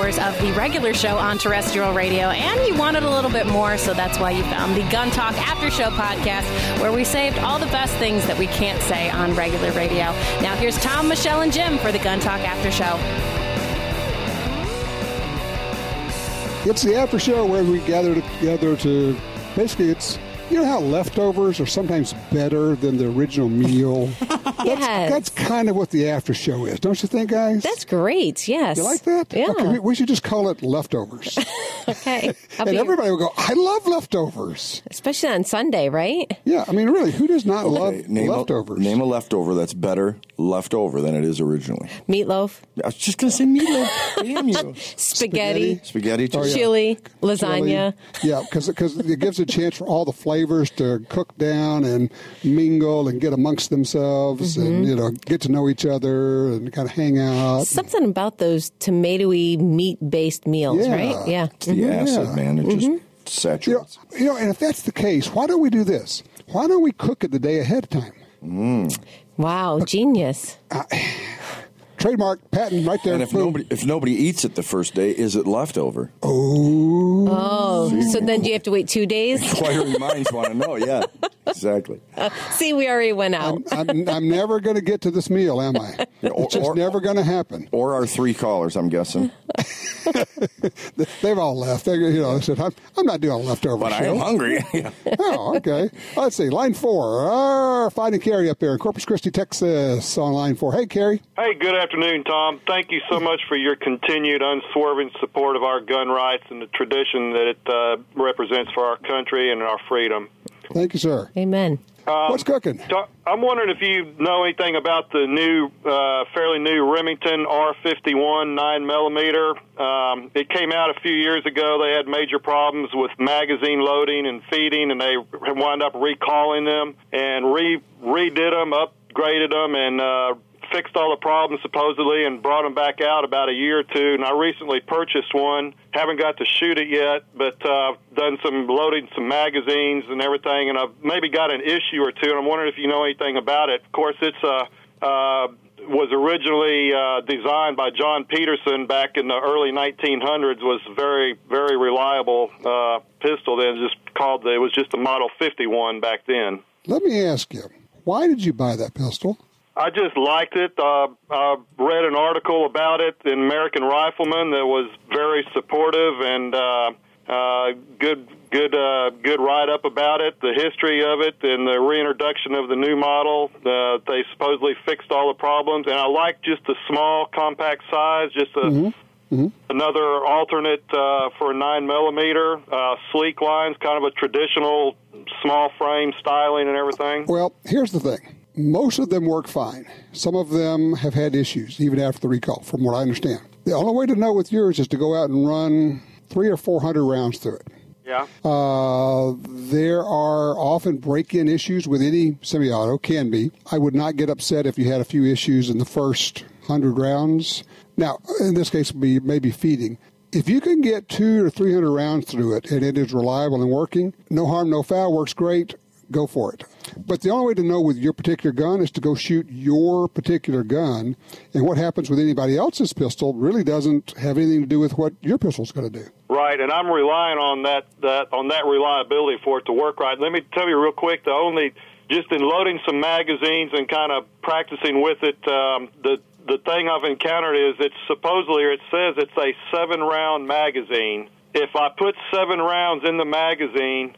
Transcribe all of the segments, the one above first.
hours of the regular show on terrestrial radio, and you wanted a little bit more, so that's why you found the Gun Talk After Show podcast, where we saved all the best things that we can't say on regular radio. Now here's Tom, Michelle, and Jim for the Gun Talk After Show. It's the after show where we gather together to, basically it's, you know how leftovers are sometimes better than the original meal? Yes. That's kind of what the after show is, don't you think, guys? That's great, yes. You like that? Yeah. Okay, we should just call it leftovers. Okay. And everybody will go, I love leftovers. Especially on Sunday, right? Yeah, I mean, really, who does not love leftovers? Name a leftover that's better left over than it is originally. Meatloaf. I was just going to say meatloaf. Damn you. Spaghetti. Spaghetti, too. Oh, yeah. Chili. Lasagna. Chili. Yeah, because it gives a chance for all the flavors to cook down and mingle and get amongst themselves and, you know, get to know each other and kind of hang out. Something about those tomatoey meat-based meals, right? Yeah. It's the acid, man. It just saturates. You know, and if that's the case, why don't we do this? Why don't we cook it the day ahead of time? Wow, genius. Trademark, patent, right there. And if nobody eats it the first day, is it leftover? Oh, so then do you have to wait 2 days? Inquiring minds want to know. Yeah, exactly. See, we already went out. I'm never going to get to this meal, am I? It's just never going to happen. Or our 3 callers, I'm guessing. They've all left. They said, I'm not doing a leftover But show. I am hungry. Oh, okay. Let's see. Line 4. Finding Carrie up there in Corpus Christi, Texas on line 4. Hey, Carrie. Hey, good afternoon, Tom. Thank you so much for your continued unswerving support of our gun rights and the tradition that it represents for our country and our freedom. Thank you, sir. Amen. What's cooking? I'm wondering if you know anything about the new, fairly new Remington R51 9mm. It came out a few years ago. They had major problems with magazine loading and feeding, and they wound up recalling them and redid them, upgraded them, and fixed all the problems supposedly and brought them back out about a year or two. And I recently purchased one. Haven't got to shoot it yet, but done some loading, some magazines and everything, and I've maybe got an issue or two, and I'm wondering if you know anything about it. Of course, it's was originally designed by John Peterson back in the early 1900s, was very, very reliable pistol. Then it was just a Model 51 back then. Let me ask you, why did you buy that pistol? I just liked it. I read an article about it in American Rifleman that was very supportive and good write-up about it, the history of it, and the reintroduction of the new model. They supposedly fixed all the problems, and I like just the small, compact size, just another alternate for a 9mm, sleek lines, kind of a traditional small frame styling and everything. Well, here's the thing. Most of them work fine. Some of them have had issues, even after the recall, from what I understand. The only way to know with yours is to go out and run 300 or 400 rounds through it. Yeah. There are often break-in issues with any semi-auto, can be. I would not get upset if you had a few issues in the first 100 rounds. Now, in this case, it would be maybe feeding. If you can get 200 or 300 rounds through it and it is reliable and working, no harm, no foul, works great, go for it. But the only way to know with your particular gun is to go shoot your particular gun, and what happens with anybody else's pistol really doesn't have anything to do with what your pistol's going to do. Right, and I'm relying on that reliability for it to work right. Let me tell you real quick, just in loading some magazines and kind of practicing with it, the thing I've encountered is it says it's a 7-round magazine. If I put 7 rounds in the magazine,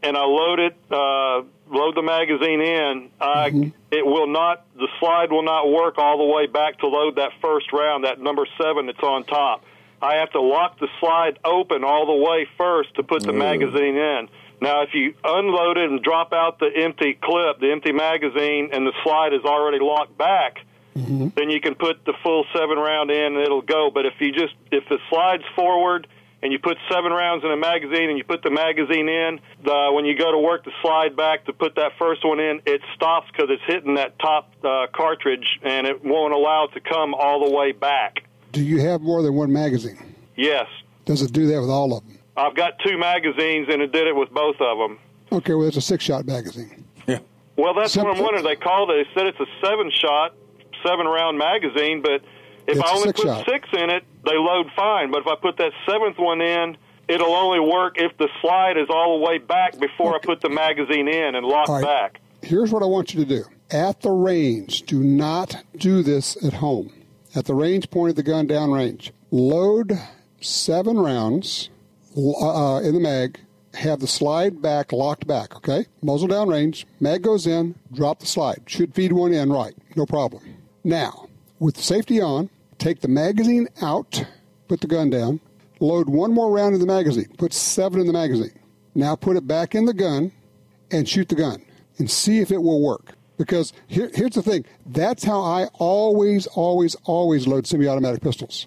and I load the magazine in, the slide will not work all the way back to load that first round, that number 7 that's on top. I have to lock the slide open all the way first to put the magazine in. Now, if you unload it and drop out the empty clip, the empty magazine, and the slide is already locked back, then you can put the full 7 round in and it'll go. But if the slide's forward and you put 7 rounds in a magazine and you put the magazine in, when you go to work the slide back to put that first one in, it stops because it's hitting that top cartridge and it won't allow it to come all the way back. Do you have more than one magazine? Yes. Does it do that with all of them? I've got 2 magazines and it did it with both of them. Okay, well, it's a 6-shot magazine. Yeah. Well, that's what I'm wondering. They said it's a 7-round magazine, but If I only put shot. 6 in it, they load fine. But if I put that 7th one in, it'll only work if the slide is all the way back before I put the magazine in and lock back. Here's what I want you to do. At the range, do not do this at home. At the range, point of the gun downrange. Load 7 rounds in the mag. Have the slide back, locked back, okay? Muzzle downrange, mag goes in, drop the slide. Should feed one in right, no problem. Now, with the safety on, take the magazine out, put the gun down, load 1 more round in the magazine, put 7 in the magazine. Now put it back in the gun and shoot the gun and see if it will work. Because here's the thing, that's how I always load semi-automatic pistols.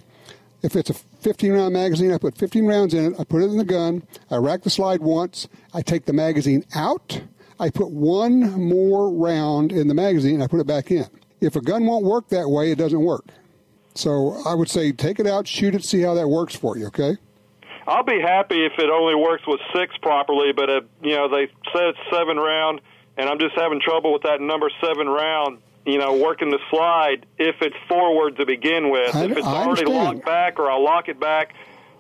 If it's a 15-round magazine, I put 15 rounds in it, I put it in the gun, I rack the slide once, I take the magazine out, I put 1 more round in the magazine, I put it back in. If a gun won't work that way, it doesn't work. So I would say take it out, shoot it, see how that works for you, okay? I'll be happy if it only works with 6 properly, but they said it's 7 round, and I'm just having trouble with that number 7 round, working the slide if it's forward to begin with. If it's already locked back or I'll lock it back,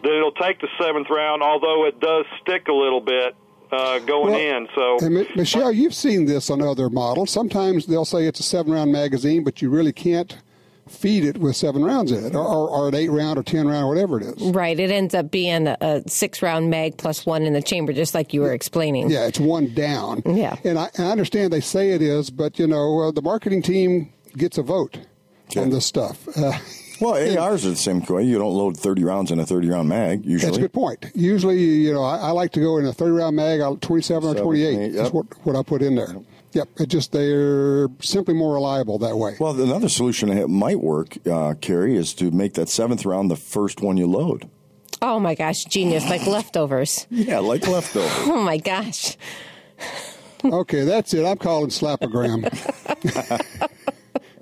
then it'll take the 7th round, although it does stick a little bit going in. So, and Michelle, you've seen this on other models. Sometimes they'll say it's a 7-round magazine, but you really can't feed it with 7 rounds in it, or an 8-round or 10-round, whatever it is. Right. It ends up being a 6-round mag plus 1 in the chamber, just like you were explaining. Yeah, it's 1 down. Yeah. And I understand they say it is, but, the marketing team gets a vote on this stuff. Well, ARs are the same way. You don't load 30 rounds in a 30-round mag, usually. That's a good point. Usually, I like to go in a 30-round mag, 27 or 28. That's what I put in there. Yep, they're simply more reliable that way. Well, another solution that might work, Carrie, is to make that 7th round the first one you load. Oh, my gosh, genius, like leftovers. Yeah, like leftovers. Oh, my gosh. Okay, that's it. I'm calling slapogram.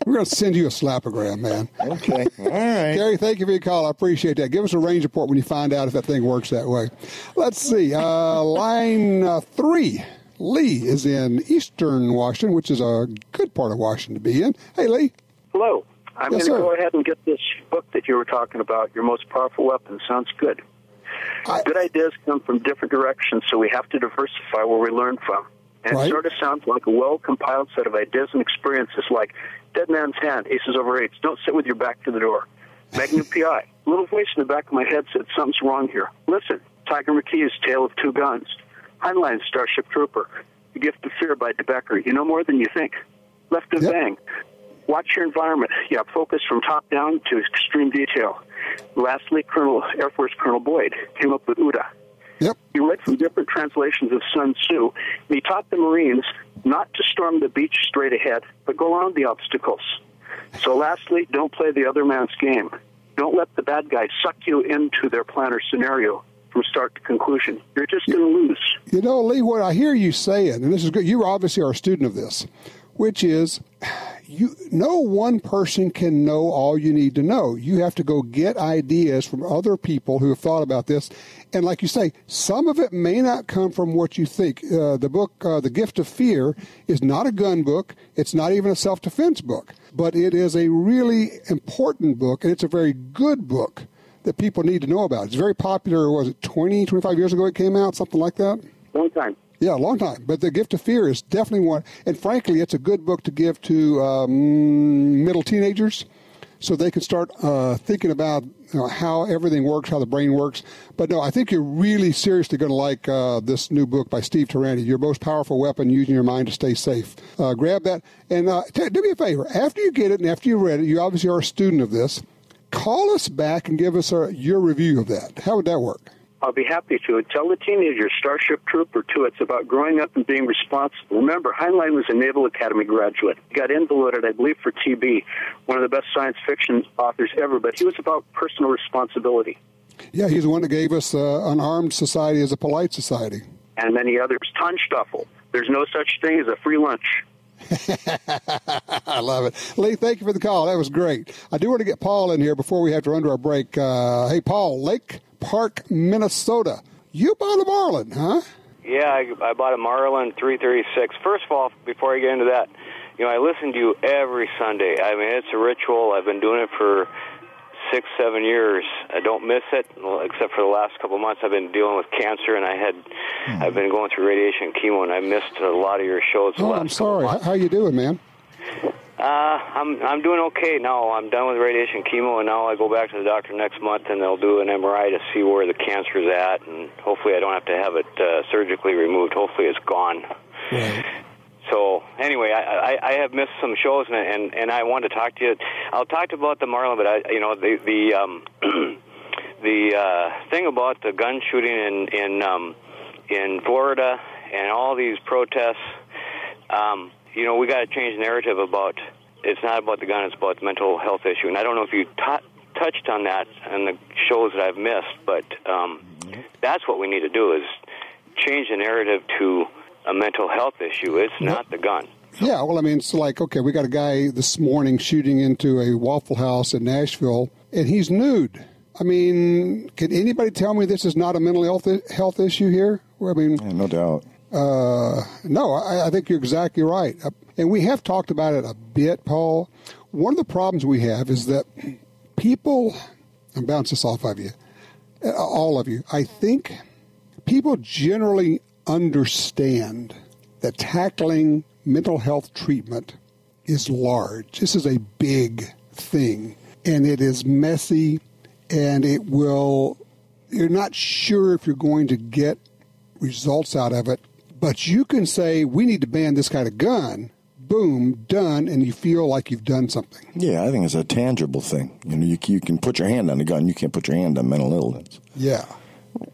We're going to send you a slapogram, man. Okay, all right. Carrie, thank you for your call. I appreciate that. Give us a range report when you find out if that thing works that way. Let's see. Line 3. Lee is in eastern Washington, which is a good part of Washington to be in. Hey, Lee. Hello. I'm going to go ahead and get this book that you were talking about, Your Most Powerful Weapon. Sounds good. Good ideas come from different directions, so we have to diversify where we learn from. And it sort of sounds like a well-compiled set of ideas and experiences like Dead Man's Hand, Aces Over Eights, Don't Sit With Your Back to the Door, Magnum P.I. A little voice in the back of my head said something's wrong here. Listen, Tiger McKee's Tale of Two Guns, Heinlein's Starship Trooper, The Gift of Fear by DeBecker, You Know More Than You Think, Left of Bang, Watch Your Environment, focus from top down to extreme detail. Lastly, Air Force Colonel Boyd came up with UDA. Yep. He read from different translations of Sun Tzu, and he taught the Marines not to storm the beach straight ahead, but go around the obstacles. So lastly, don't play the other man's game. Don't let the bad guys suck you into their plan or scenario from start to conclusion. You're just going to lose. Lee, what I hear you saying, and this is good, you obviously are a student of this, which is no one person can know all you need to know. You have to go get ideas from other people who have thought about this. And like you say, some of it may not come from what you think. The book, The Gift of Fear, is not a gun book. It's not even a self-defense book. But it is a really important book, and it's a very good book that people need to know about. It's very popular. Was it 20, 25 years ago it came out, something like that? Long time. Yeah, a long time. But The Gift of Fear is definitely one. And frankly, it's a good book to give to middle teenagers so they can start thinking about how everything works, how the brain works. But no, I think you're really seriously going to like this new book by Steve Taranti, Your Most Powerful Weapon, Using Your Mind to Stay Safe. Grab that. And do me a favor. After you get it and after you read it, you obviously are a student of this, call us back and give us your review of that. How would that work? I'll be happy to. Tell the teenagers, Starship Trooper, too. It's about growing up and being responsible. Remember, Heinlein was a Naval Academy graduate. He got invalided, I believe, for TB, one of the best science fiction authors ever, but he was about personal responsibility. Yeah, he's the one that gave us an armed society as a polite society. And many others. Tanzstaffel. There's no such thing as a free lunch. I love it. Lee, thank you for the call. That was great. I do want to get Paul in here before we have to run to our break. Hey, Paul, Lake Park, Minnesota. You bought a Marlin, huh? Yeah, I bought a Marlin 336. First of all, before I get into that, I listen to you every Sunday. I mean, it's a ritual. I've been doing it for 6-7 years. I don't miss it, except for the last couple of months. I've been dealing with cancer, and I've been going through radiation and chemo, and I missed a lot of your shows. I'm sorry. How you doing, man? I'm doing okay now. I'm done with radiation and chemo, and now I go back to the doctor next month, and they'll do an MRI to see where the cancer's at, and hopefully I don't have to have it surgically removed. Hopefully it's gone. Right. So anyway, I have missed some shows, and I wanted to talk to you. I'll talk about the Marlin, but the thing about the gun shooting in Florida and all these protests, we got to change the narrative about it's not about the gun, it's about the mental health issue. And I don't know if you touched on that in the shows that I've missed, but that's what we need to do is change the narrative to a mental health issue. It's not the gun. Yeah, well, I mean, it's like, okay, we got a guy this morning shooting into a Waffle House in Nashville, and he's nude. I mean, can anybody tell me this is not a mental health issue here? I mean, no doubt. No, I think you're exactly right. And we have talked about it a bit, Paul. One of the problems we have is that people, and bounce this off of you, all of you, I think people generally understand that tackling mental health treatment is large. This is a big thing, and it is messy, and you're not sure if you're going to get results out of it, but you can say, we need to ban this kind of gun, boom, done, and you feel like you've done something. Yeah, I think it's a tangible thing. You can put your hand on a gun, you can't put your hand on mental illness. Yeah.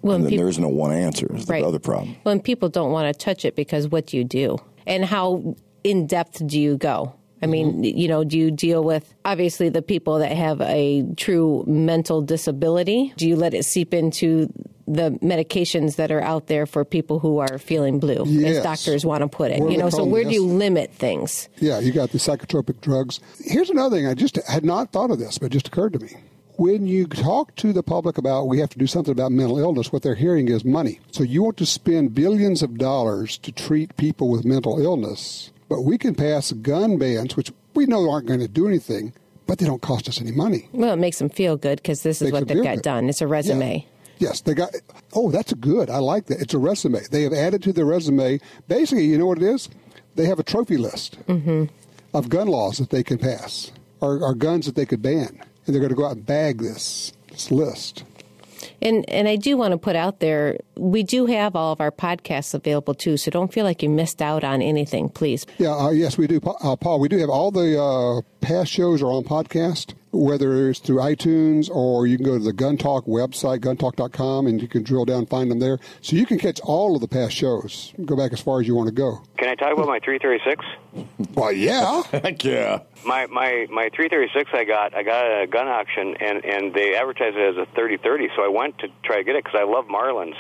Well, and there isn't a one answer is the other problem. Well, and people don't want to touch it because what do you do? And how in-depth do you go? I mean, do you deal with, obviously, the people that have a true mental disability? Do you let it seep into the medications that are out there for people who are feeling blue, as doctors want to put it? So where do you limit things? Yeah, you got the psychotropic drugs. Here's another thing. I just had not thought of this, but it just occurred to me. When you talk to the public about we have to do something about mental illness, what they're hearing is money. So you want to spend billions of dollars to treat people with mental illness, but we can pass gun bans, which we know aren't going to do anything, but they don't cost us any money. Well, it makes them feel good because this is what they've got done. It's a resume. Yeah. Yes, they got. Oh, that's good. I like that. It's a resume. They have added to their resume. Basically, you know what it is? They have a trophy list of gun laws that they can pass or guns that they could ban. And they're going to go out and bag this list. And I do want to put out there, we do have all of our podcasts available, too, so don't feel like you missed out on anything, please. Yeah, yes, we do. Paul, we do have all the past shows are on podcast, whether it's through iTunes or you can go to the Gun Talk website, guntalk.com, and you can drill down and find them there. So you can catch all of the past shows. Go back as far as you want to go. Can I talk about my 336? Well, yeah. Heck yeah. My 336 I got at a gun auction, and they advertised it as a 30-30, so I went to try to get it because I love Marlins.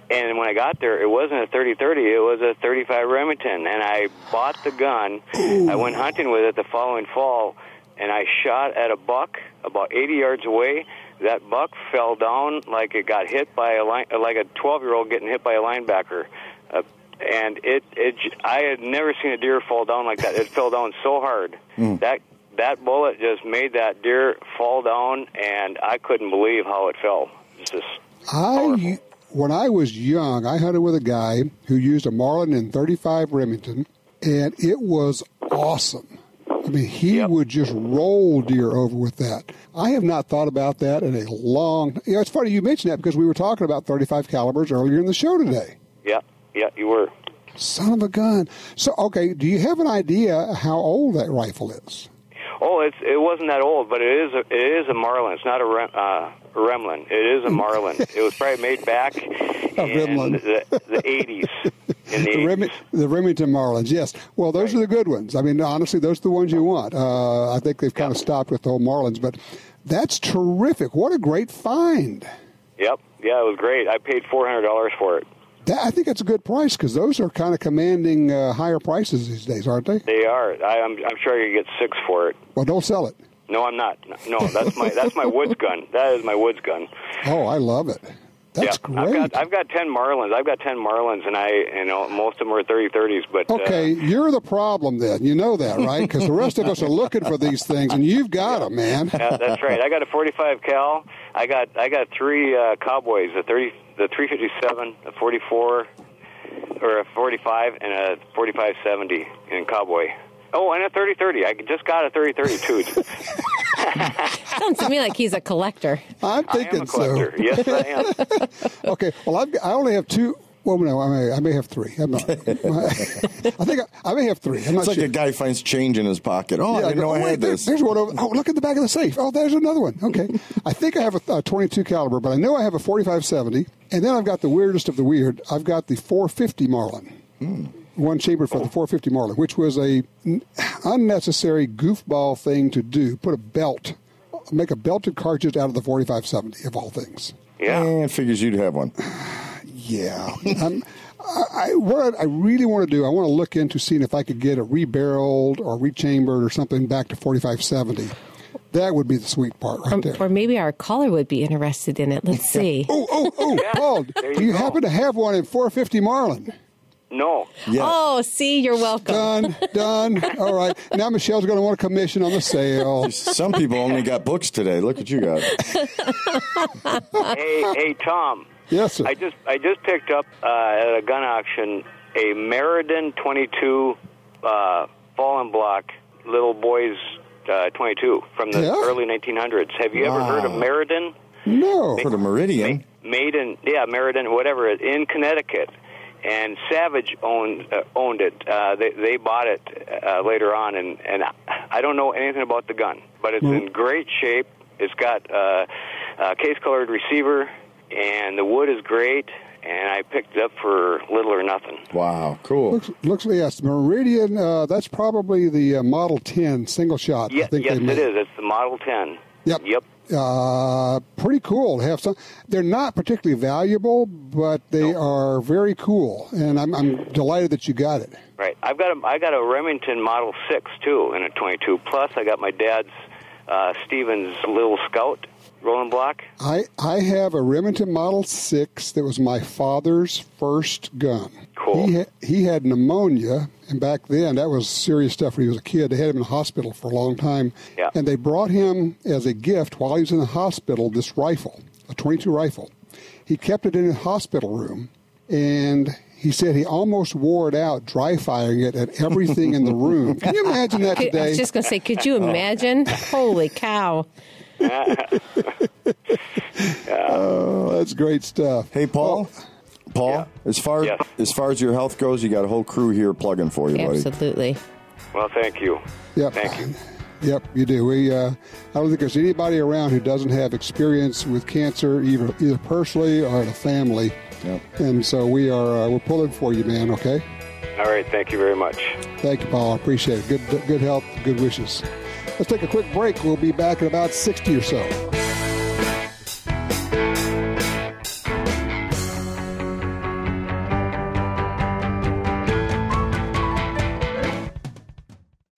And when I got there, it wasn't a 30-30, it was a 35 Remington, and I bought the gun. Ooh. I went hunting with it the following fall, and I shot at a buck about 80 yards away. That buck fell down like it got hit by like a 12-year-old getting hit by a linebacker. And I had never seen a deer fall down like that. It fell down so hard. That bullet just made that deer fall down, and I couldn't believe how it fell. It's just powerful. When I was young, I hunted with a guy who used a Marlin in 35 Remington, and it was awesome. I mean, he would just roll deer over with that. I have not thought about that in a long time. It's funny you mentioned that because we were talking about 35 calibers earlier in the show today. Yeah, you were. Son of a gun. So, okay, do you have an idea how old that rifle is? Oh, it wasn't that old, but it is a Marlin. It's not a Remlin. It is a Marlin. It was probably made back in the 80s. The Remington Marlins, yes. Well, those are the good ones. I mean, honestly, those are the ones you want. I think they've kind of stopped with the whole Marlins, but that's terrific. What a great find. Yep. Yeah, it was great. I paid $400 for it. I think that's a good price because those are kind of commanding higher prices these days, aren't they? They are. I'm sure you get $6 for it. Well, don't sell it. No, I'm not. No, that's my woods gun. That is my woods gun. Oh, I love it. That's great. I've got 10 Marlins. And most of them are 30-30s. But okay, you're the problem then. You know that, right? Because the rest of us are looking for these things, and you've got them, man. Yeah, that's right. I got a 45 cal. I got 3 Cowboys: the 357, a 44, or a 45, and a 45-70 in Cowboy. Oh, and a 30-30. I just got a 30-30 too. Sounds to me like he's a collector. I'm thinking so. Yes, I am. Okay, well, I only have 2. Well, no, I may have 3. I'm not. I think I may have 3. I'm not it's like sure. a guy finds change in his pocket. Oh, I didn't know I had this. There's one over. Oh, look at the back of the safe. Oh, there's another one. Okay. I think I have a 22 caliber, but I know I have a 45-70. And then I've got the weirdest of the weird. I've got the 450 Marlin. One chamber for the 450 Marlin, which was a unnecessary goofball thing to do. Make a belted cartridge out of the 45-70, of all things. Yeah. And figures you'd have one. Yeah. What I really want to do, I want to look into seeing if I could get a rebarreled or rechambered or something back to 45-70. That would be the sweet part right there. Or maybe our caller would be interested in it. Let's see. Paul, do you happen to have one in 450 Marlin? No. Yeah. Oh, see, you're welcome. Done. All right. Now Michelle's going to want a commission on the sale. Some people only got books today. Look what you got. Hey, Tom. Yes, sir. I just picked up at a gun auction a Meriden 22 fallen block little boys 22 from the early 1900s. Have you ever heard of Meriden? No. For the Meridian. Made in Meriden, whatever, in Connecticut. And Savage owned it. They bought it later on, and I don't know anything about the gun, but it's in great shape. It's got a case-colored receiver, and the wood is great. And I picked it up for little or nothing. Wow, cool. Looks yes, Meridian. That's probably the Model 10 single shot. Yes, it is. It's the Model 10. Yep. Pretty cool to have some. They're not particularly valuable, but they are very cool, and I'm delighted that you got it. Right. I got a Remington Model 6 too in a 22. Plus, I got my dad's Stevens Little Scout rolling block. I have a Remington Model 6 that was my father's first gun. Cool. He had pneumonia, and back then that was serious stuff when he was a kid. They had him in the hospital for a long time. Yeah. And they brought him as a gift while he was in the hospital this rifle, a 22 rifle. He kept it in his hospital room, and he said he almost wore it out dry firing it at everything in the room. Can you imagine that today? I was just going to say, could you imagine? Holy cow. Oh, that's great stuff. Hey, Paul. As far as your health goes, you got a whole crew here plugging for you, buddy. Absolutely. Well, thank you. Yep. Thank you. Yep, you do. I don't think there's anybody around who doesn't have experience with cancer, either personally or in a family. Yep. And so we're pulling for you, man. Okay. All right. Thank you very much. Thank you, Paul. I appreciate it. Good health, good wishes. Let's take a quick break. We'll be back in about 60 or so.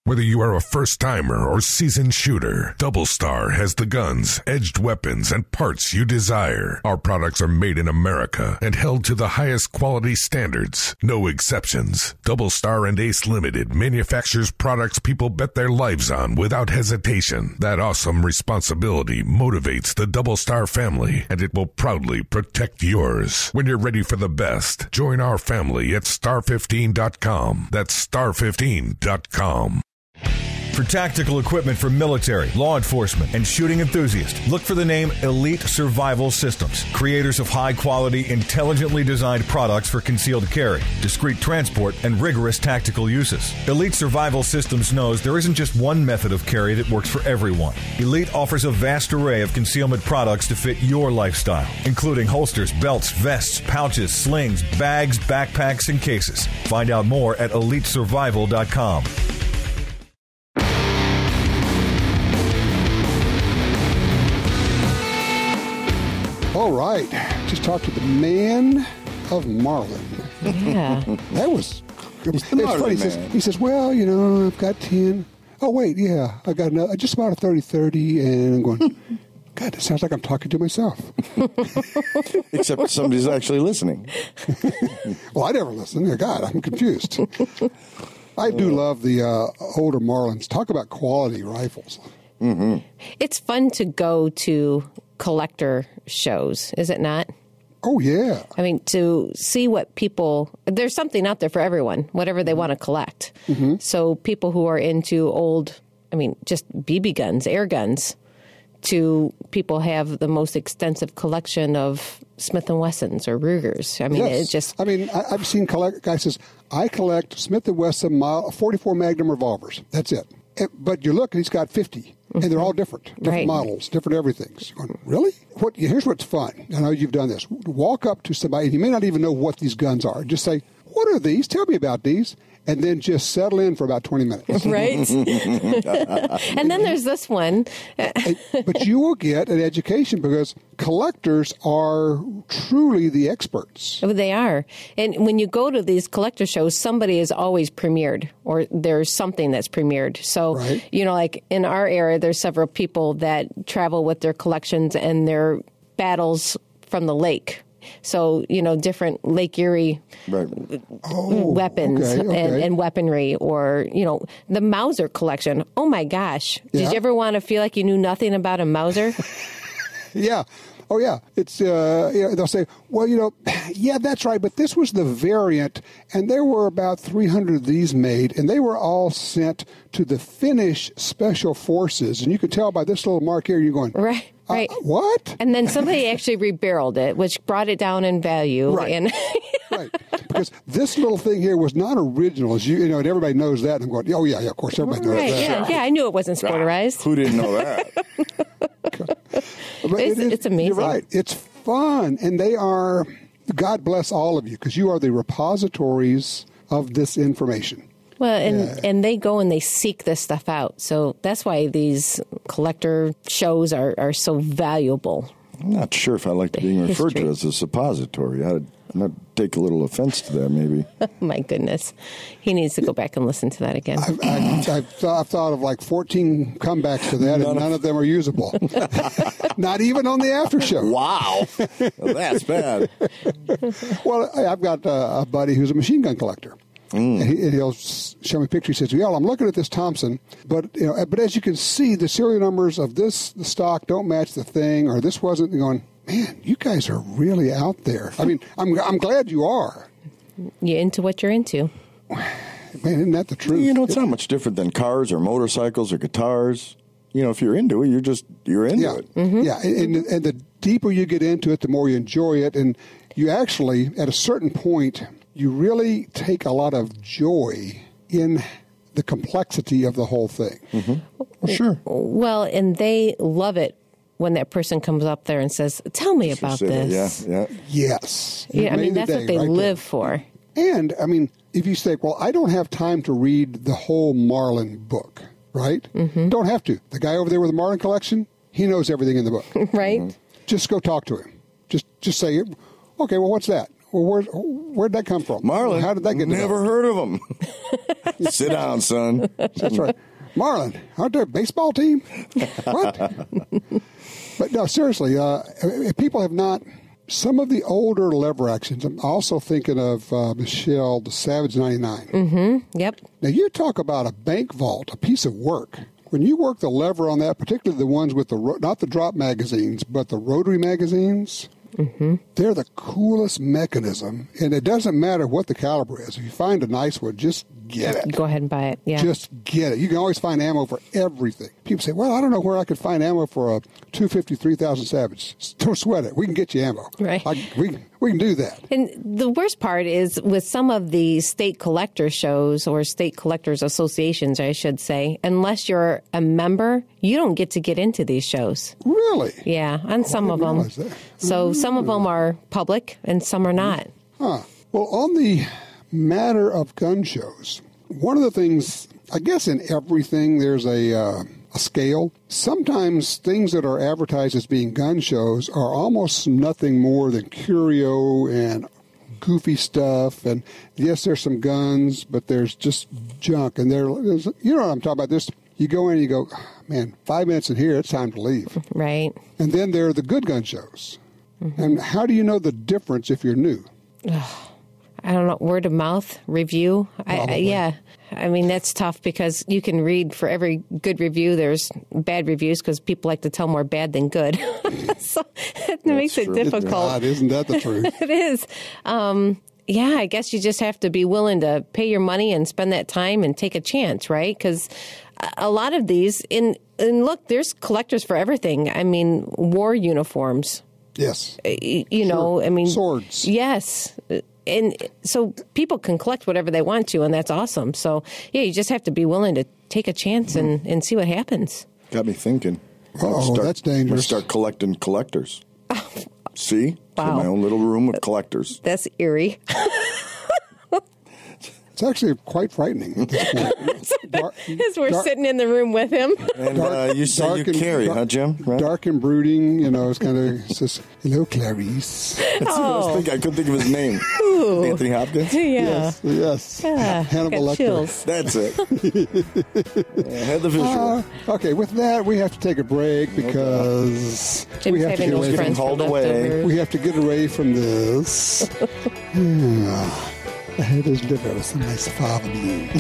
Whether you are a first-timer or seasoned shooter, Double Star has the guns, edged weapons, and parts you desire. Our products are made in America and held to the highest quality standards. No exceptions. Double Star and Ace Limited manufactures products people bet their lives on without hesitation. That awesome responsibility motivates the Double Star family, and it will proudly protect yours. When you're ready for the best, join our family at star15.com. That's star15.com. For tactical equipment for military, law enforcement, and shooting enthusiasts, look for the name Elite Survival Systems, creators of high-quality, intelligently designed products for concealed carry, discreet transport, and rigorous tactical uses. Elite Survival Systems knows there isn't just one method of carry that works for everyone. Elite offers a vast array of concealment products to fit your lifestyle, including holsters, belts, vests, pouches, slings, bags, backpacks, and cases. Find out more at EliteSurvival.com. All right. Just talked to the man of Marlin. Yeah. It's funny. Man. He says, well, I've got 10. Oh, wait, yeah. I got another. I just bought a 30-30, and I'm going, God, it sounds like I'm talking to myself. Except somebody's actually listening. Well, I never listen. God, I'm confused. I do love the older Marlins. Talk about quality rifles. Mm-hmm. It's fun to go to collector shows, is it not? Oh, yeah. I mean, to see what people... There's something out there for everyone, whatever they want to collect. Mm-hmm. So people who are into old, just BB guns, air guns, to people have the most extensive collection of Smith & Wessons or Rugers. Yes. It just... I've seen guy says, I collect Smith & Wesson 44 Magnum revolvers. That's it. But you look, and he's got 50. And they're all different models, different everything. So going, really? Here's what's fun. I know you've done this. Walk up to somebody, and you may not even know what these guns are. Just say, what are these? Tell me about these. And then just settle in for about 20 minutes. Right. And then there's this one. But you will get an education because collectors are truly the experts. Oh, they are. And when you go to these collector shows, somebody is always premiered or there's something that's premiered. So, like in our area, there's several people that travel with their collections and their battles from the lake. So, different Lake Erie weapons and weaponry or, the Mauser collection. Oh, my gosh. Yeah. Did you ever want to feel like you knew nothing about a Mauser? Yeah. Oh, yeah. It's they'll say, well, yeah, that's right. But this was the variant. And there were about 300 of these made. And they were all sent to the Finnish Special Forces. And you could tell by this little mark here, you're going, right. Right. What? And then somebody actually rebarreled it, which brought it down in value. Right. Right. Because this little thing here was not original, as and everybody knows that. And I'm going, oh, yeah, of course, everybody knows that. Yeah, I knew it wasn't sporterized. Who didn't know that? It's amazing. You're right. It's fun. And they are, God bless all of you, because you are the repositories of this information. Well, and they go and they seek this stuff out. So that's why these collector shows are so valuable. I'm not sure if I like being referred to as a suppository. I'd take a little offense to that, maybe. Oh, my goodness. He needs to go back and listen to that again. I've thought of like 14 comebacks to that, and none of them are usable. Not even on the after show. Wow. Well, that's bad. Well, I've got a buddy who's a machine gun collector. And he'll show me pictures. He says, I'm looking at this Thompson, but as you can see, the serial numbers of the stock don't match the thing, or this wasn't. Going, man, you guys are really out there. I'm glad you are. You're into what you're into. Man, isn't that the truth? It's not much different than cars or motorcycles or guitars. If you're into it, you're into it. Mm-hmm. Yeah, and the deeper you get into it, the more you enjoy it, and you actually, at a certain point, you really take a lot of joy in the complexity of the whole thing. Mm-hmm. Sure. Well, and they love it when that person comes up there and says, tell me about this. Yeah. Yes. Yeah, that's what they live for. And, if you say, well, I don't have time to read the whole Marlin book, right? Mm-hmm. Don't have to. The guy over there with the Marlin collection, he knows everything in the book. Right. Mm-hmm. Just go talk to him. Just say, okay, well, what's that? Well, where'd that come from? Marlin. How did that get Never heard of him. Sit down, son. That's right. Marlin, aren't there a baseball team? What? But no, seriously, if people have not, some of the older lever actions, I'm also thinking of, Michelle, the Savage 99. Mm-hmm. Yep. Now, you talk about a bank vault, a piece of work. When you work the lever on that, particularly the ones with not the drop magazines, but the rotary magazines, mm-hmm. They're the coolest mechanism, and it doesn't matter what the caliber is. If you find a nice one, just get it. Go ahead and buy it, yeah. Just get it. You can always find ammo for everything. People say, well, I don't know where I could find ammo for a 250 3000 Savage. Don't sweat it. We can get you ammo. Right. We can do that. And the worst part is with some of the state collector shows or state collectors associations, I should say, unless you're a member, you don't get to get into these shows. Really? Yeah, on some of them. So some of them are public and some are not. Huh. Well, on the matter of gun shows, one of the things, I guess in everything there's a scale. Sometimes things that are advertised as being gun shows are almost nothing more than curio and goofy stuff. And yes, there's some guns, but there's just junk. And there's, what I'm talking about. You go in and you go, man, 5 minutes in here, it's time to leave. Right. And then there are the good gun shows. And how do you know the difference if you're new? I don't know, word of mouth review. Yeah. I mean, that's tough because you can read for every good review, there's bad reviews because people like to tell more bad than good. So it makes it difficult. God, isn't that the truth? It is. Yeah, I guess you just have to be willing to pay your money and spend that time and take a chance, right? Because a lot of these, and look, there's collectors for everything. I mean, war uniforms. Yes. You know, I mean. Swords. Yes. And so people can collect whatever they want to, and that's awesome. So, yeah, you just have to be willing to take a chance and see what happens. Got me thinking. That's dangerous. I'm going to start collecting collectors. See? Wow. My own little room of collectors. That's eerie. It's actually quite frightening at this point. As we're sitting in the room with him. And you say you carry, huh, Jim? Right? Dark and brooding, you know, it's kind of says, hello, Clarice. That's what I was thinking. I couldn't think of his name. Ooh. Anthony Hopkins? Yeah. Yes. Hannibal Lecter. Chills. That's it. I had the visual. Okay, with that, we have to take a break because Jim's we have to get away from hauled away. We have to get away from this. I had his liver with some nice fava beans.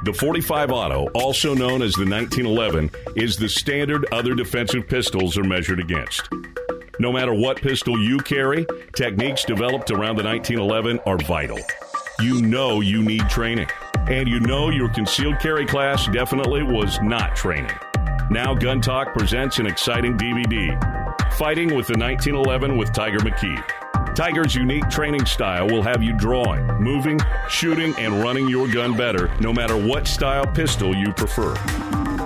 The .45 Auto, also known as the 1911, is the standard other defensive pistols are measured against. No matter what pistol you carry, techniques developed around the 1911 are vital. You know you need training, and you know your concealed carry class definitely was not training. Now Gun Talk presents an exciting DVD, Fighting with the 1911 with Tiger McKee. Tiger's unique training style will have you drawing, moving, shooting, and running your gun better, no matter what style pistol you prefer.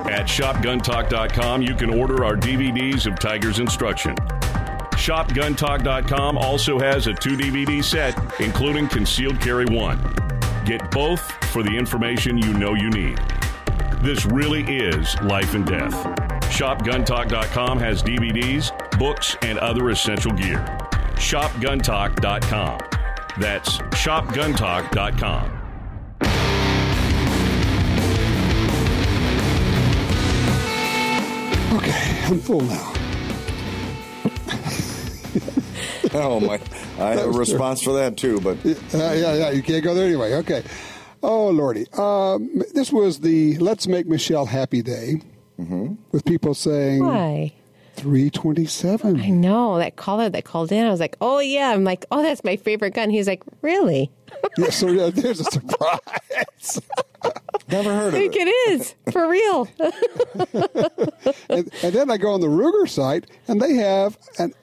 At ShopGunTalk.com, you can order our DVDs of Tiger's instruction. ShopGunTalk.com also has a 2-DVD set, including Concealed Carry 1. Get both for the information you know you need. This really is life and death. ShopGunTalk.com has DVDs, books, and other essential gear. ShopGunTalk.com. That's ShopGunTalk.com. Okay, I'm full now. Oh, my. I have a response for that, too, but... Yeah, you can't go there anyway. Okay. Oh, Lordy. This was the Let's Make Michelle Happy Day, with people saying... Why? 327. I know. That caller that called in, I was like, oh, yeah. I'm like, oh, that's my favorite gun. He's like, really? Yeah, so there's a surprise. Never heard of it. It is, for real. and then I go on the Ruger site, and they have an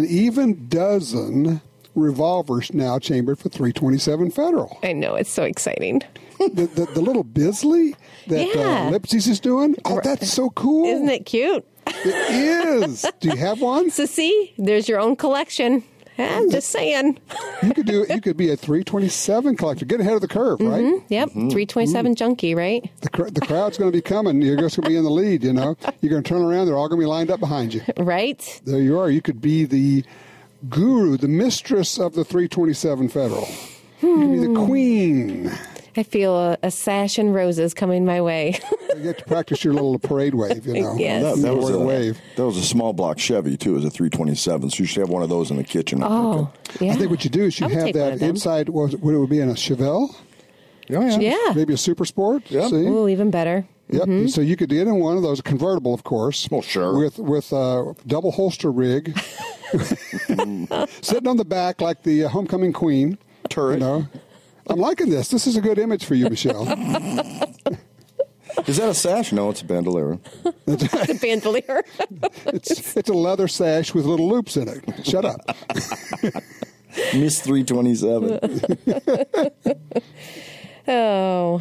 even dozen revolvers now chambered for 327 Federal. I know. It's so exciting. The little Bisley that Lipsy's is doing, that's so cool. Isn't it cute? It is. Do you have one? So see, there's your own collection. I'm just saying. You could be a 327 collector. Get ahead of the curve, right? Yep. 327 junkie, right? The crowd's going to be coming. You're just going to be in the lead, you know. You're going to turn around. They're all going to be lined up behind you. Right. There you are. You could be the guru, the mistress of the 327 Federal. You could be the queen. I feel a sash and roses coming my way. You get to practice your little parade wave, you know. Yes. That was a small block Chevy, too. It was a 327, so you should have one of those in the kitchen. Oh, yeah. I think what you do is you have that inside, what it would be in a Chevelle? Yeah. Maybe a Super Sport? Yep. Ooh, even better. Yep. So you could get in one of those, convertible, of course. Well, sure. With a double holster rig. Sitting on the back like the homecoming queen. Turret. You know. I'm liking this. This is a good image for you, Michelle. Is that a sash? No, it's a bandolier. It's a bandolier. It's a leather sash with little loops in it. Shut up. Miss 327. Oh.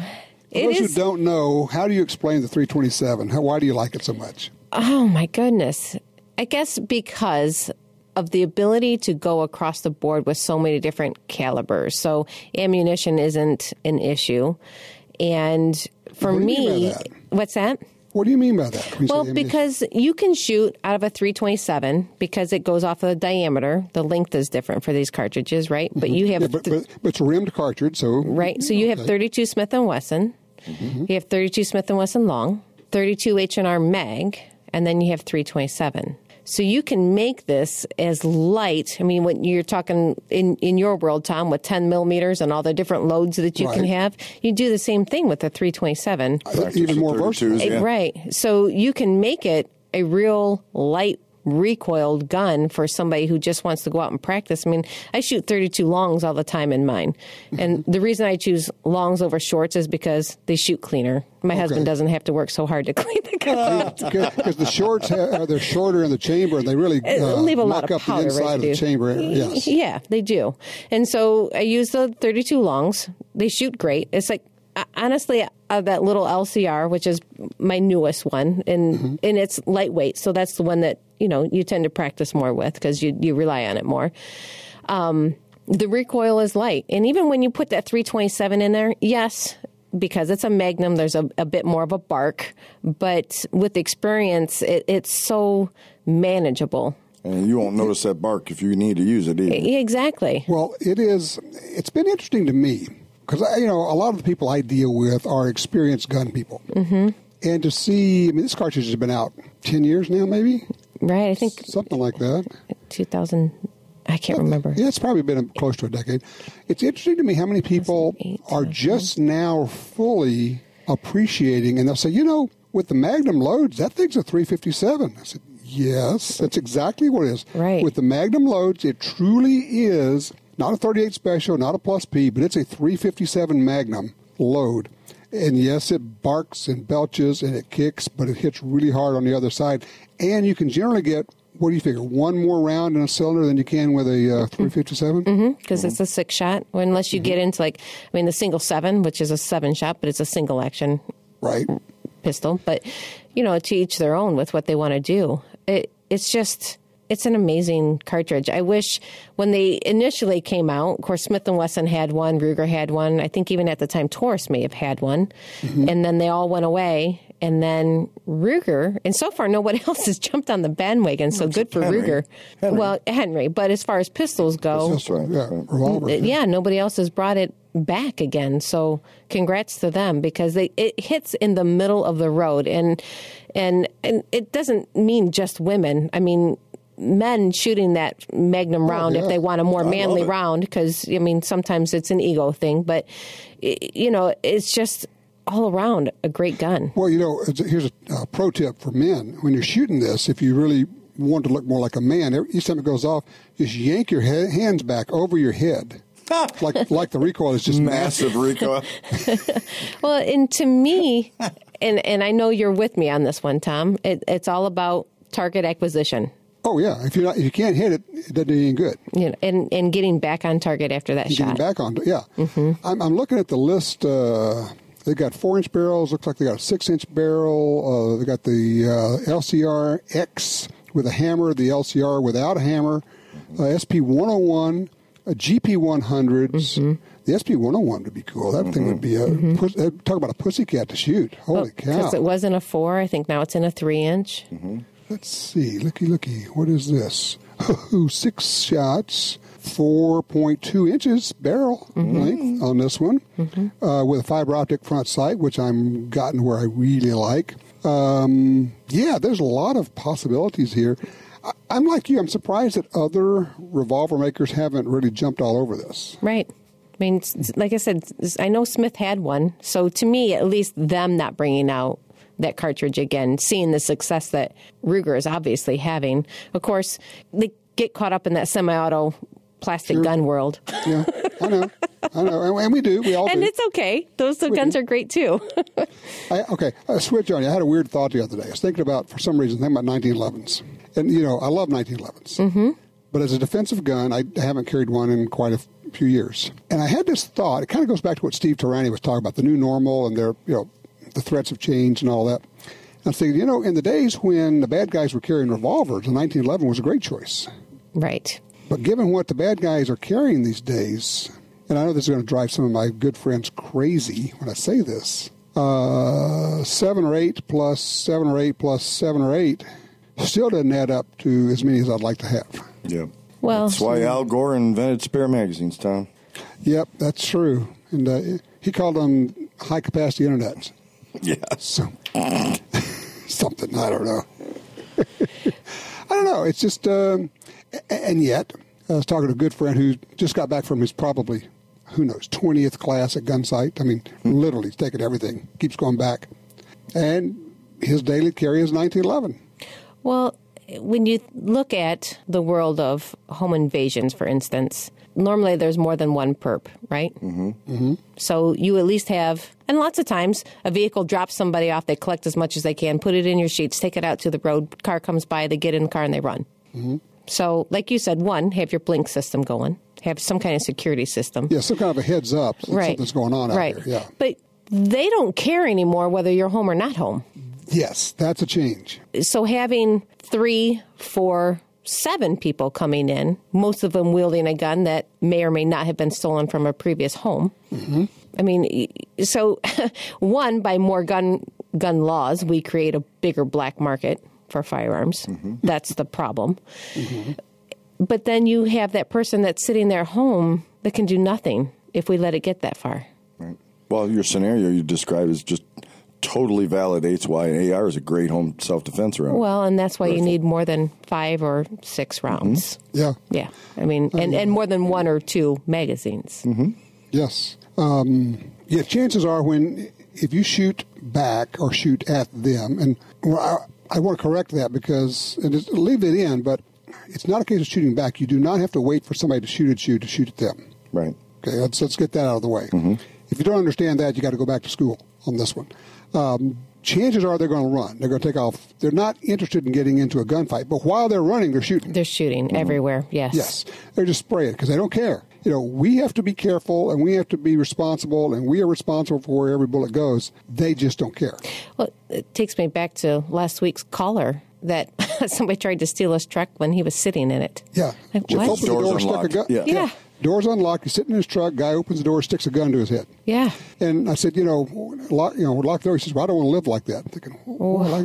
For those who don't know, how do you explain the 327? Why do you like it so much? Oh, my goodness. I guess because of the ability to go across the board with so many different calibers. So ammunition isn't an issue. And for me, what's that? What do you mean by that? Well, because you can shoot out of a 327 because it goes off of the diameter. The length is different for these cartridges, right? But you have... but it's a rimmed cartridge, so... Right. So you have 32 Smith & Wesson. You have 32 Smith & Wesson long, 32 H&R mag, and then you have 327. So you can make this as light. I mean, when you're talking in your world, Tom, with 10 millimeters and all the different loads that you can have, you do the same thing with the 327. Even more versatile. Yeah. Right. So you can make it a real light recoiled gun for somebody who just wants to go out and practice. I mean, I shoot 32 longs all the time in mine. And the reason I choose longs over shorts is because they shoot cleaner. My husband doesn't have to work so hard to clean the gun. Because the shorts, they're shorter in the chamber, and they really leave a lot of powder the inside of the chamber. Yes. Yeah, they do. And so I use the 32 longs. They shoot great. It's like, honestly, that little LCR, which is my newest one, and it's lightweight, so that's the one that you tend to practice more with because you rely on it more. The recoil is light, and even when you put that 327 in there, yes, because it's a Magnum, there's a bit more of a bark, but with experience, it's so manageable. And you won't notice that bark if you need to use it either. Exactly. Well, it's been interesting to me. Because, a lot of the people I deal with are experienced gun people. And to see, this cartridge has been out 10 years now, maybe? Right, I think. Something like that. 2000, I can't remember. Yeah, it's probably been close to a decade. It's interesting to me how many people are just now fully appreciating, and they'll say, with the Magnum loads, that thing's a 357. I said, yes, that's exactly what it is. Right. With the Magnum loads, it truly is... not a 38 Special, not a Plus P, but it's a 357 Magnum load. And yes, it barks and belches and it kicks, but it hits really hard on the other side. And you can generally get, what do you figure, one more round in a cylinder than you can with a 357? Because it's a 6-shot, unless you get into the single 7, which is a 7-shot, but it's a single action pistol. But, to each their own with what they want to do. It's an amazing cartridge. I wish when they initially came out, of course, Smith & Wesson had one, Ruger had one. I think even at the time, Taurus may have had one. And then they all went away. And then Ruger, and so far nobody else has jumped on the bandwagon, so good for Ruger. Well, Henry. But as far as pistols go, revolver. Nobody else has brought it back again. So congrats to them because it hits in the middle of the road. And it doesn't mean just women. I mean, men shooting that Magnum round if they want a more manly round, because sometimes it's an ego thing, but it's just all around a great gun. Well, here's a pro tip for men. When you're shooting this, if you really want to look more like a man, each time it goes off, just yank your hands back over your head. like the recoil is just massive recoil. Well, and to me, and I know you're with me on this one, Tom, it's all about target acquisition. Oh yeah, if you can't hit it, it doesn't do any good. And getting back on target after that shot. Getting back on, yeah. I'm looking at the list. They got 4-inch barrels. Looks like they got a 6-inch barrel. They got the LCR X with a hammer, the LCR without a hammer, SP 101, GP 100s. The SP 101 would be cool. That thing would be talk about a pussycat to shoot. Holy cow! Because it was in a 4. I think now it's in a 3-inch. Let's see. Looky. What is this? 6 shots, 4.2 inches barrel length on this one, with a fiber optic front sight, which I'm gotten where I really like. There's a lot of possibilities here. I'm like you. I'm surprised that other revolver makers haven't really jumped all over this. Right. I mean, like I said, I know Smith had one. So to me, at least them not bringing out that cartridge again, seeing the success that Ruger is obviously having. Of course, they get caught up in that semi-auto plastic gun world. Yeah, I know. And we do. We all do. And it's okay. Those guns are great, too. Switch on you. I had a weird thought the other day. I was thinking about 1911s. And, I love 1911s. But as a defensive gun, I haven't carried one in quite a few years. And I had this thought. It kind of goes back to what Steve Tarani was talking about, the new normal and their, the threats of change and all that. And I was thinking, in the days when the bad guys were carrying revolvers, the 1911 was a great choice. Right. But given what the bad guys are carrying these days, and I know this is going to drive some of my good friends crazy when I say this, 7 or 8 plus 7 or 8 plus 7 or 8 still doesn't add up to as many as I'd like to have. Yeah. Well, that's why Al Gore invented spare magazines, Tom. Yep, that's true. And he called them high-capacity internets. Yeah. So, something, I don't know. I don't know. It's just, and yet, I was talking to a good friend who just got back from his probably, who knows, 20th class at Gunsight. I mean, literally, he's taking everything, keeps going back. And his daily carry is 1911. Well, when you look at the world of home invasions, for instance, normally there's more than one perp, right? Mm-hmm. Mm-hmm. So you at least have, and lots of times, a vehicle drops somebody off, they collect as much as they can, put it in your sheets, take it out to the road, car comes by, they get in the car and they run. Mm-hmm. So, like you said, one, have your blink system going, have some kind of security system. Yeah, some kind of a heads up that something's going on out there. Yeah. But they don't care anymore whether you're home or not home. Yes, that's a change. So having 3, 4, 7 people coming in, most of them wielding a gun that may or may not have been stolen from a previous home. Mm-hmm. I mean, so one, by more gun laws, we create a bigger black market for firearms. Mm-hmm. That's the problem. Mm-hmm. But then you have that person that's sitting there home that can do nothing if we let it get that far. Right. Well, your scenario you described is just totally validates why an AR is a great home self-defense round. Well, and that's why you need more than 5 or 6 rounds. Mm-hmm. Yeah. Yeah. I mean, and more than 1 or 2 magazines. Mm-hmm. Yes. Yeah, chances are if you shoot back or shoot at them, and I want to correct that because, and just leave it in, but it's not a case of shooting back. You do not have to wait for somebody to shoot at you to shoot at them. Right. Okay, let's get that out of the way. Mm-hmm. If you don't understand that, you got to go back to school on this one. Chances are they're going to run. They're going to take off. They're not interested in getting into a gunfight, but while they're running, they're shooting. They're shooting everywhere, yes. Yes. They're just spraying because they don't care. You know, we have to be careful and we have to be responsible, and we are responsible for where every bullet goes. They just don't care. Well, it takes me back to last week's caller that somebody tried to steal his truck when he was sitting in it. Yeah. Like, Just what? open the door, stuck a gun. Yeah. Door's unlocked. He's sitting in his truck. Guy opens the door, sticks a gun to his head. Yeah. And I said, lock the door. He says, well, I don't want to live like that. I'm thinking,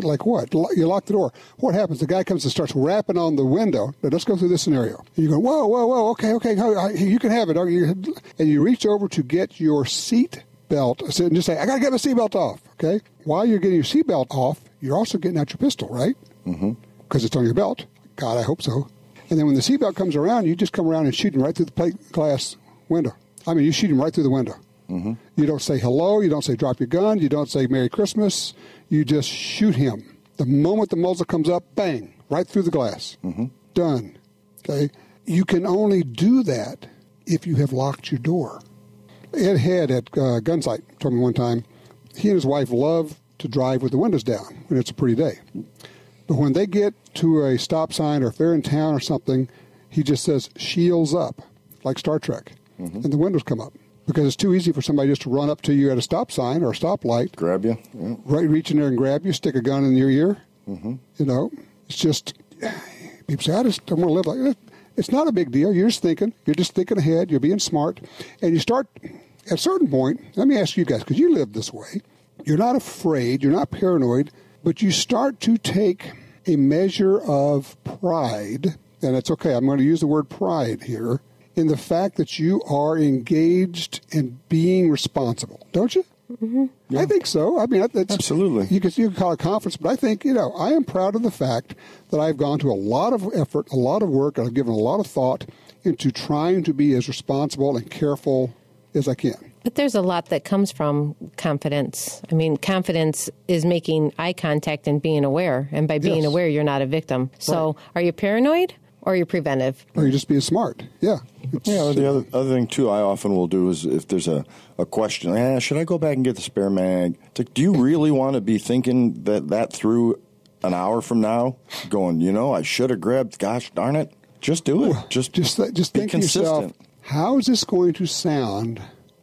like what? You lock the door. What happens? The guy comes and starts rapping on the window. Now, let's go through this scenario. And you go, whoa, okay, you can have it. And you reach over to get your seat belt. And just say, I got to get my seat belt off. Okay. While you're getting your seat belt off, you're also getting out your pistol, right? Mm-hmm. Because it's on your belt. God, I hope so. And then when the seatbelt comes around, you just come around and shoot him right through the plate glass window. I mean, you shoot him right through the window. Mm-hmm. You don't say hello. You don't say drop your gun. You don't say Merry Christmas. You just shoot him. The moment the muzzle comes up, bang, right through the glass. Mm-hmm. Done. Okay? You can only do that if you have locked your door. Ed Head at Gunsight told me one time, he and his wife love to drive with the windows down when it's a pretty day. But when they get to a stop sign or if they're in town or something, he just says, shields up, like Star Trek. Mm-hmm. And the windows come up. Because it's too easy for somebody just to run up to you at a stop sign or a stoplight. Grab you. Yeah. Right, reach in there and grab you, stick a gun in your ear. Mm-hmm. It's just, people say, I just don't want to live like that. It's not a big deal. You're just thinking ahead. You're being smart. And you start, at a certain point, let me ask you guys, because you live this way. You're not afraid. You're not paranoid. But you start to take a measure of pride, and it's okay, I'm going to use the word pride here, in the fact that you are engaged in being responsible, don't you? Mm-hmm. Yeah. I think so. I mean, absolutely. You can call it confidence, but I think, I am proud of the fact that I've gone to a lot of effort, a lot of work, and I've given a lot of thought into trying to be as responsible and careful as I can. But there's a lot that comes from confidence. I mean, confidence is making eye contact and being aware. And by being aware, you're not a victim. So Are you paranoid or are you preventive? Or you're just being smart. Yeah. The other thing, too, I often will do is if there's a question, should I go back and get the spare mag? It's like, do you really want to be thinking that through an hour from now? Going, I should have grabbed, gosh darn it. Just do it. Well, just think consistent. To yourself, how is this going to sound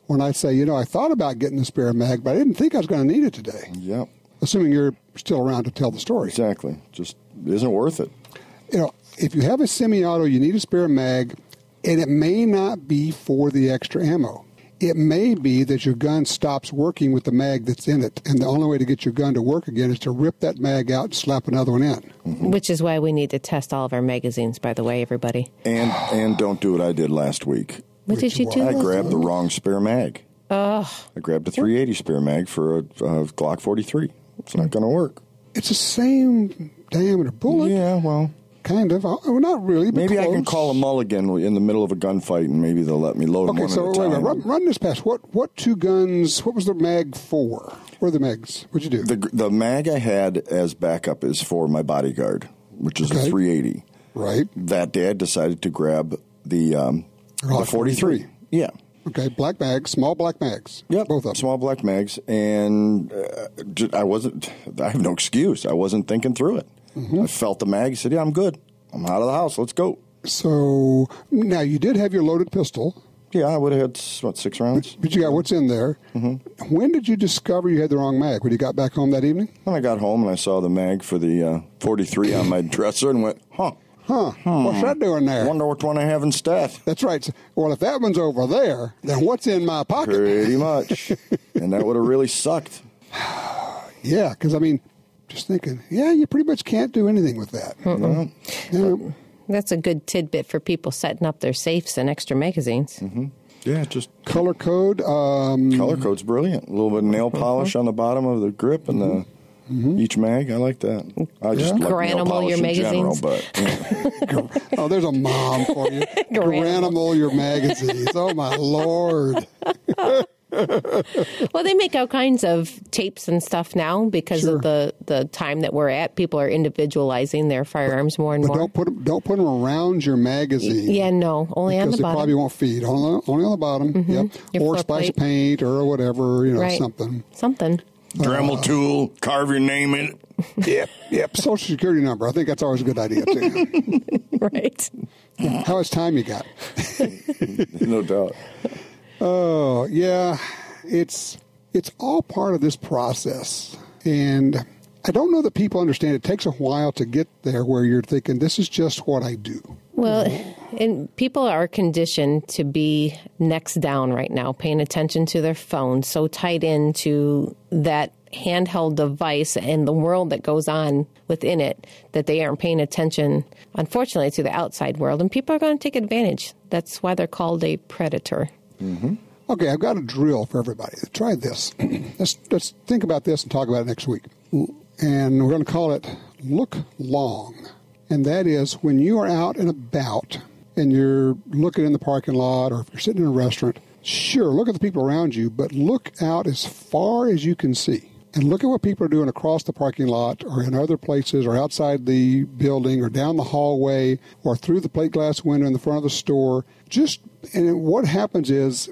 when I say, I thought about getting the spare mag, but I didn't think I was going to need it today. Yep. Assuming you're still around to tell the story. Exactly. Just isn't worth it. If you have a semi-auto, you need a spare mag, and it may not be for the extra ammo. it may be that your gun stops working with the mag that's in it, and the only way to get your gun to work again is to rip that mag out and slap another one in. Mm-hmm. Which is why we need to test all of our magazines, by the way, everybody. And don't do what I did last week. What did you do? I grabbed the wrong spare mag. I grabbed a 380 spare mag for a Glock 43. It's not going to work. It's the same diameter bullet. Yeah, well... Kind of. Well, not really, but maybe close. I can call a mulligan in the middle of a gunfight, and maybe they'll let me load them one at a time. Okay, so run this past. What two guns, what was the mag for? Where are the mags? What'd you do? The mag I had as backup is for my bodyguard, which is a 380. Right. That Dad decided to grab the 43. Yeah. Okay, black mags, small black mags. Yep, both of them. Small black mags, and I have no excuse. I wasn't thinking through it. Mm-hmm. I felt the mag, said, yeah, I'm good. I'm out of the house. Let's go. So, now you did have your loaded pistol. Yeah, I would have had, 6 rounds? But you got what's in there. Mm-hmm. When did you discover you had the wrong mag? When you got back home that evening? When I got home and I saw the mag for the 43 on my dresser and went, what's that doing there? Wonder which one I have instead. That's right. Well, if that one's over there, then what's in my pocket? Pretty much. And that would have really sucked. Yeah, because, I mean... Just thinking, you pretty much can't do anything with that. No. That's a good tidbit for people setting up their safes and extra magazines. Mm-hmm. Yeah, just color code. Color code's brilliant. A little bit of nail polish on the bottom of the grip and each mag. I like that. I just like nail polish your in general, magazines. Oh, there's a mom for you. Granimal your magazines. Oh my Lord. Well, they make all kinds of tapes and stuff now because of the time that we're at. People are individualizing their firearms more and more. Don't put them around your magazine. Yeah, no, only on the bottom. Because they probably won't feed. Only on the bottom. Mm-hmm. Yep. Or a splash of paint or whatever. Something. Dremel tool. Carve your name in it. Yep. Social Security number. I think that's always a good idea too. Right. How much time you got? No doubt. Oh, yeah, it's all part of this process. And I don't know that people understand it takes a while to get there where you're thinking, this is just what I do. Well, and people are conditioned to be necks down right now, paying attention to their phone, so tied into that handheld device and the world that goes on within it that they aren't paying attention, unfortunately, to the outside world. And people are going to take advantage. That's why they're called a predator. Mm-hmm. Okay, I've got a drill for everybody. Try this. Let's think about this and talk about it next week. And we're going to call it Look Long. And that is when you are out and about and you're looking in the parking lot or if you're sitting in a restaurant, sure, look at the people around you, but look out as far as you can see. And look at what people are doing across the parking lot or in other places or outside the building or down the hallway or through the plate glass window in the front of the store. And what happens is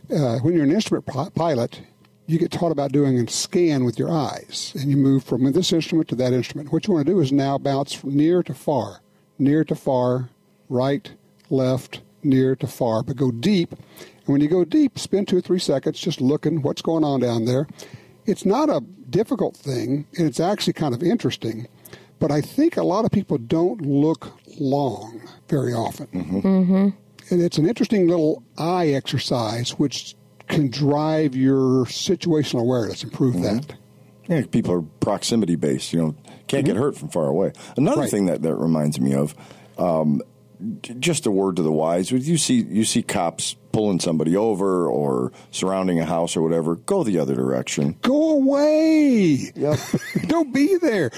when you're an instrument pilot, you get taught about doing a scan with your eyes. And you move from this instrument to that instrument. What you want to do is now bounce from near to far, right, left, near to far, but go deep. And when you go deep, spend 2 or 3 seconds just looking what's going on down there. It's not a difficult thing, and it's actually kind of interesting. But I think a lot of people don't look long very often. Mm-hmm. Mm-hmm. And it's an interesting little eye exercise, which can drive your situational awareness, improve that. Yeah, people are proximity based. Can't get hurt from far away. Another thing that reminds me of, just a word to the wise: you see cops pulling somebody over or surrounding a house or whatever, go the other direction. Go away. Yep. Don't be there.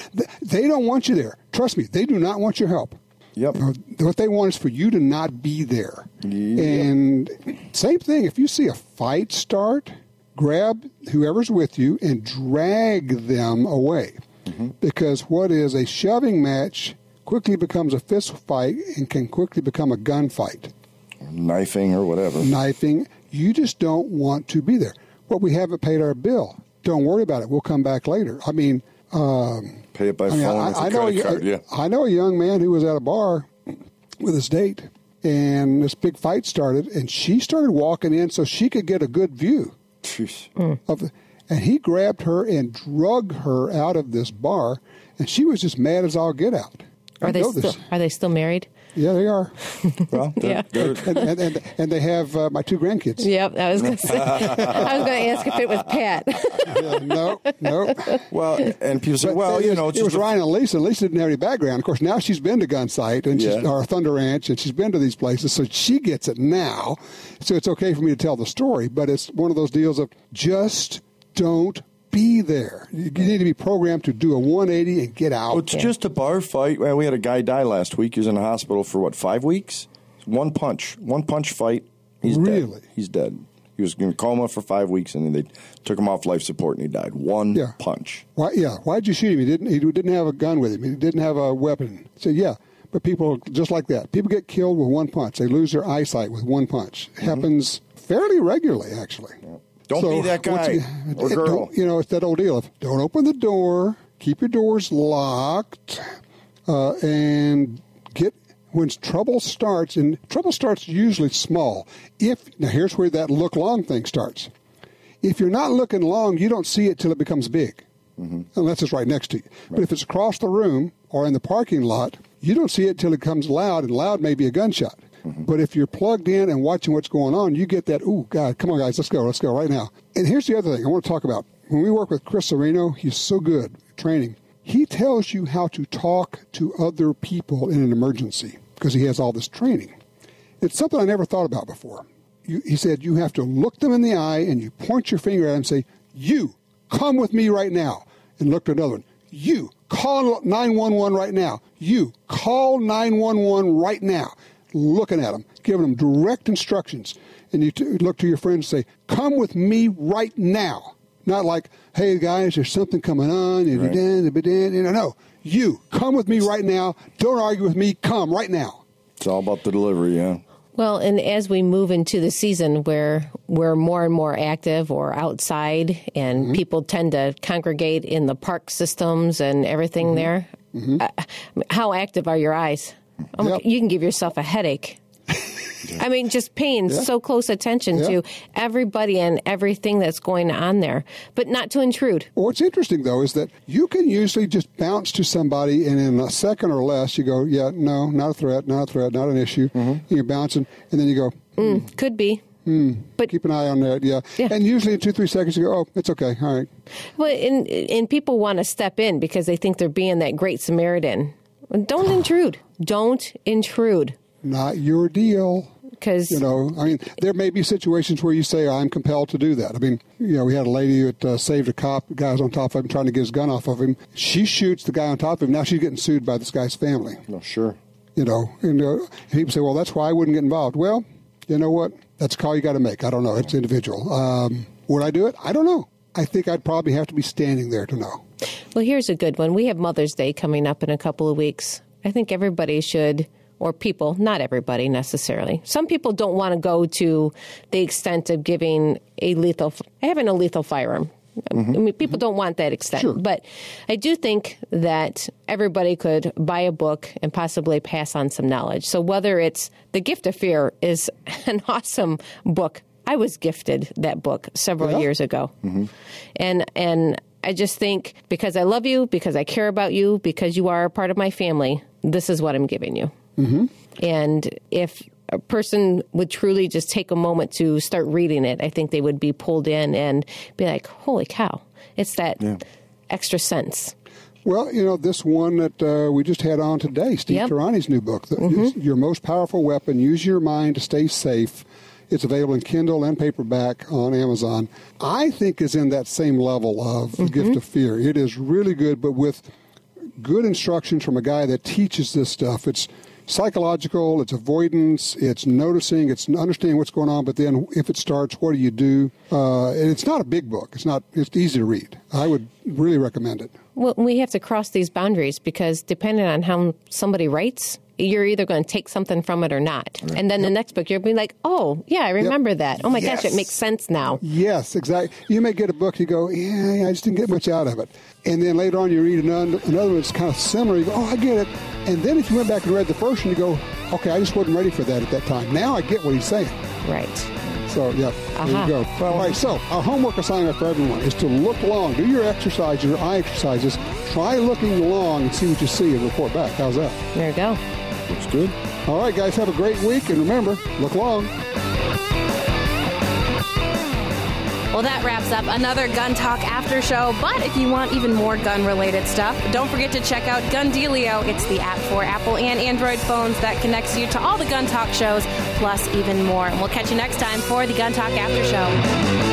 They don't want you there. Trust me, they do not want your help. Yep. What they want is for you to not be there. Yep. And same thing, if you see a fight start, grab whoever's with you and drag them away. Mm-hmm. Because what is a shoving match quickly becomes a fist fight and can quickly become a gunfight. Knifing or whatever. Knifing. You just don't want to be there. Well, we haven't paid our bill. Don't worry about it. We'll come back later. I mean... pay it by phone with a credit card, yeah. I know a young man who was at a bar with his date, and this big fight started, and she started walking in so she could get a good view. And he grabbed her and drug her out of this bar, and she was just mad as all get out. Are they still married? Yeah, they are. Well, and they have my 2 grandkids. Yep, I was going to say. I was going to ask if it was Pat. No. Well, and people say, well, it just was Ryan and Lisa. Lisa didn't have any background. Of course, now she's been to Gun Sight or Thunder Ranch, and she's been to these places, so she gets it now. So it's okay for me to tell the story, but it's one of those deals of just don't be there. You need to be programmed to do a 180 and get out. Well, it's just a bar fight. Well, we had a guy die last week. He was in the hospital for, 5 weeks? One punch fight. He's dead. He's dead. He was in a coma for 5 weeks, and then they took him off life support, and he died. One punch. Why'd you shoot him? He didn't have a gun with him. He didn't have a weapon. So, but people, just like that. People get killed with one punch. They lose their eyesight with one punch. It happens fairly regularly, actually. Yeah. Don't be that guy or girl. It's that old deal of don't open the door, keep your doors locked, and when trouble starts, and trouble starts usually small. Now here's where that look long thing starts. If you're not looking long, you don't see it till it becomes big, unless it's right next to you. Right. But if it's across the room or in the parking lot, you don't see it till it comes loud, and loud may be a gunshot. But if you're plugged in and watching what's going on, you get that, ooh, God, come on, guys, let's go right now. And here's the other thing I want to talk about. When we work with Chris Sereno, he's so good at training. He tells you how to talk to other people in an emergency because he has all this training. It's something I never thought about before. He said you have to look them in the eye and you point your finger at them and say, you, come with me right now. And look to another one. You, call 911 right now. You, call 911 right now. Looking at them, giving them direct instructions. And you look to your friend and say, come with me right now. Not like, hey, guys, there's something coming on. No, you, come with me right now. Don't argue with me. Come right now. It's all about the delivery, yeah. Well, and as we move into the season where we're more and more active or outside and people tend to congregate in the park systems and everything there, how active are your eyes? You can give yourself a headache. I mean, just paying so close attention to everybody and everything that's going on there, but not to intrude. Well, what's interesting, though, is that you can usually just bounce to somebody, and in a second or less, you go, no, not a threat, not an issue. And you're bouncing, and then you go, could be. But keep an eye on that, yeah. And usually in 2-3 seconds you go, oh, it's okay, all right. Well, and people want to step in because they think they're being that great Samaritan. Don't intrude. Don't intrude. Not your deal. Because there may be situations where you say, I'm compelled to do that. I mean, we had a lady that saved a cop. The guy was on top of him trying to get his gun off of him. She shoots the guy on top of him. Now she's getting sued by this guy's family. Oh, sure. And people say, well, that's why I wouldn't get involved. Well, you know what? That's a call you got to make. I don't know. It's individual. Would I do it? I don't know. I think I'd probably have to be standing there to know. Well, here's a good one. We have Mother's Day coming up in a couple of weeks. I think everybody should, or people, not everybody necessarily. Some people don't want to go to the extent of having a lethal firearm. I mean, people don't want that extent. Sure. But I do think that everybody could buy a book and possibly pass on some knowledge. So whether it's The Gift of Fear is an awesome book. I was gifted that book several years ago. And I just think because I love you, because I care about you, because you are a part of my family, this is what I'm giving you. And if a person would truly just take a moment to start reading it, I think they would be pulled in and be like, holy cow, it's that extra sense. Well, this one that we just had on today, Steve Tarani's new book, Your Most Powerful Weapon, Use Your Mind to Stay Safe. It's available in Kindle and paperback on Amazon. I think is in that same level of The Gift of Fear. It is really good, but with good instructions from a guy that teaches this stuff. It's psychological, it's avoidance, it's noticing, it's understanding what's going on, but then if it starts, what do you do? And it's not a big book. It's easy to read. I would really recommend it. Well, we have to cross these boundaries because depending on how somebody writes, you're either going to take something from it or not. Right. And then the next book, you'll be like, oh, yeah, I remember that. Oh, my gosh, it makes sense now. Yes, exactly. You may get a book, you go, I just didn't get much out of it. And then later on, you read another one that's kind of similar. You go, oh, I get it. And then if you went back and read the first one, you go, okay, I just wasn't ready for that at that time. Now I get what he's saying. Right. So, there you go. All right, so our homework assignment for everyone is to look long. Do your exercises, your eye exercises. Try looking long and see what you see and report back. How's that? There you go. Looks Good. All right, guys, have a great week, and remember, look long. Well, that wraps up another Gun Talk After Show. But if you want even more gun-related stuff, don't forget to check out Gundealio. It's the app for Apple and Android phones that connects you to all the Gun Talk shows, plus even more. And we'll catch you next time for the Gun Talk After Show.